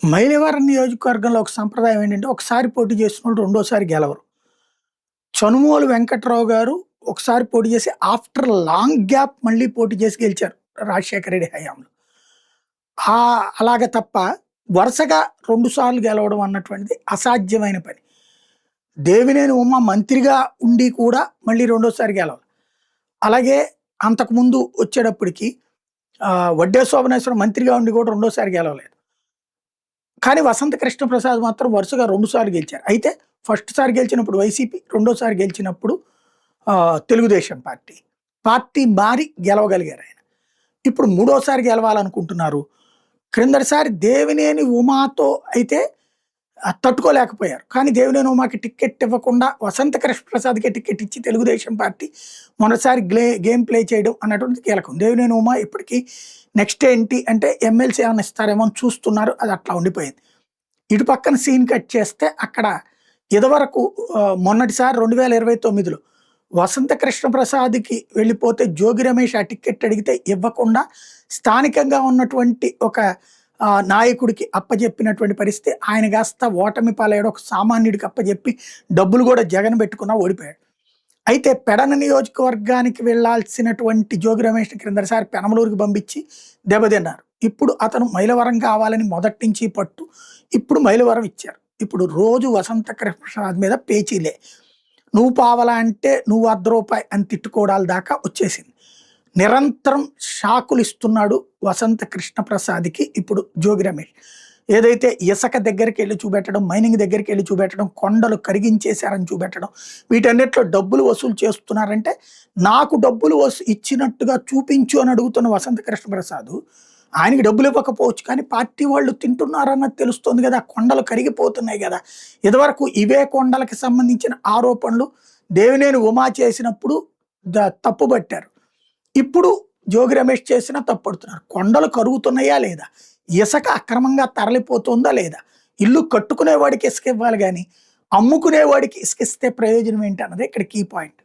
మైలవరం నియోజకవర్గంలో ఒక సంప్రదాయం ఏంటంటే, ఒకసారి పోటీ చేసినోళ్ళు రెండోసారి గెలవరు. చనుమోలు వెంకట్రావు గారు ఒకసారి పోటీ చేసి ఆఫ్టర్ లాంగ్ గ్యాప్ మళ్ళీ పోటీ చేసి గెలిచారు రాజశేఖర రెడ్డి హయాంలో. అలాగ తప్ప వరుసగా 2 సార్లు గెలవడం అన్నటువంటిది అసాధ్యమైన పని. దేవినేని ఉమ మంత్రిగా ఉండి కూడా మళ్ళీ రెండోసారి గెలవాలి. అలాగే అంతకుముందు వచ్చేటప్పటికి వడ్డే శోభనేశ్వరం మంత్రిగా ఉండి కూడా రెండోసారి గెలవలేదు. కానీ వసంత కృష్ణప్రసాద్ మాత్రం వరుసగా 2 సార్లు గెలిచారు. అయితే ఫస్ట్ సారి గెలిచినప్పుడు వైసీపీ, రెండోసారి గెలిచినప్పుడు తెలుగుదేశం పార్టీ. పార్టీ మారి గెలవగలిగారు ఆయన. ఇప్పుడు మూడోసారి గెలవాలనుకుంటున్నారు. క్రిందటిసారి దేవినేని ఉమాతో అయితే తట్టుకోలేకపోయారు. కానీ దేవినేని ఉమాకి టికెట్ ఇవ్వకుండా వసంత కృష్ణప్రసాద్‌కే టికెట్ ఇచ్చి తెలుగుదేశం పార్టీ మొదటిసారి గేమ్ ప్లే చేయడం అన్నటువంటిది కీలకం. దేవినేని ఉమా ఇప్పటికీ నెక్స్ట్ ఏంటి అంటే ఎమ్మెల్సీ ఏమైనా ఇస్తారేమో అని చూస్తున్నారు. అది అట్లా ఉండిపోయింది. ఇటు పక్కన సీన్ కట్ చేస్తే అక్కడ ఇదివరకు మొన్నటిసారి 2029లో వసంత కృష్ణప్రసాద్‌కి వెళ్ళిపోతే జోగి రమేష్ ఆ టికెట్ అడిగితే ఇవ్వకుండా స్థానికంగా ఉన్నటువంటి ఒక నాయకుడికి అప్పజెప్పినటువంటి పరిస్థితి. ఆయన కాస్త ఓటమి పాలయ్యాడు. ఒక సామాన్యుడికి అప్పజెప్పి డబ్బులు కూడా జగన్ పెట్టుకున్నా ఓడిపోయాడు. అయితే పెడన నియోజకవర్గానికి వెళ్లాల్సినటువంటి జోగి రమేష్‌ని క్రిందటిసారి పెనమలూరుకి పంపించి దెబ్బతిన్నారు. ఇప్పుడు అతను మైలవరం కావాలని మొదటి నుంచి పట్టు. ఇప్పుడు మైలవరం ఇచ్చారు. ఇప్పుడు రోజు వసంత కృష్ణప్రసాద్ మీద పేచీలే. నువ్వు పావలా అంటే నువ్వు ₹1 అని తిట్టుకోవడాల దాకా వచ్చేసింది. నిరంతరం షాకులు ఇస్తున్నాడు వసంత కృష్ణప్రసాద్‌కి ఇప్పుడు జోగి రమేష్. ఏదైతే ఇసుక దగ్గరికి వెళ్ళి చూపెట్టడం, మైనింగ్ దగ్గరికి వెళ్ళి చూపెట్టడం, కొండలు కరిగించేశారని చూపెట్టడం, వీటన్నిటిలో డబ్బులు వసూలు చేస్తున్నారంటే నాకు డబ్బులు ఇచ్చినట్టుగా చూపించు అని అడుగుతున్న వసంత కృష్ణప్రసాద్ ఆయనకి డబ్బులు ఇవ్వకపోవచ్చు, కానీ పార్టీ వాళ్ళు తింటున్నారన్నది తెలుస్తుంది కదా. కొండలు కరిగిపోతున్నాయి కదా. ఇదివరకు ఇవే కొండలకి సంబంధించిన ఆరోపణలు దేవినేని ఉమా చేసినప్పుడు తప్పుబట్టారు. ఇప్పుడు జోగి రమేష్ చేసినా తప్పుడుతున్నారు. కొండలు కరుగుతున్నాయా లేదా, ఇసుక అక్రమంగా తరలిపోతుందా లేదా, ఇల్లు కట్టుకునేవాడికి ఇసుక ఇవ్వాలి కానీ అమ్ముకునేవాడికి ఇసుక ఇస్తే ప్రయోజనం ఏంటి అన్నది ఇక్కడ కీ పాయింట్.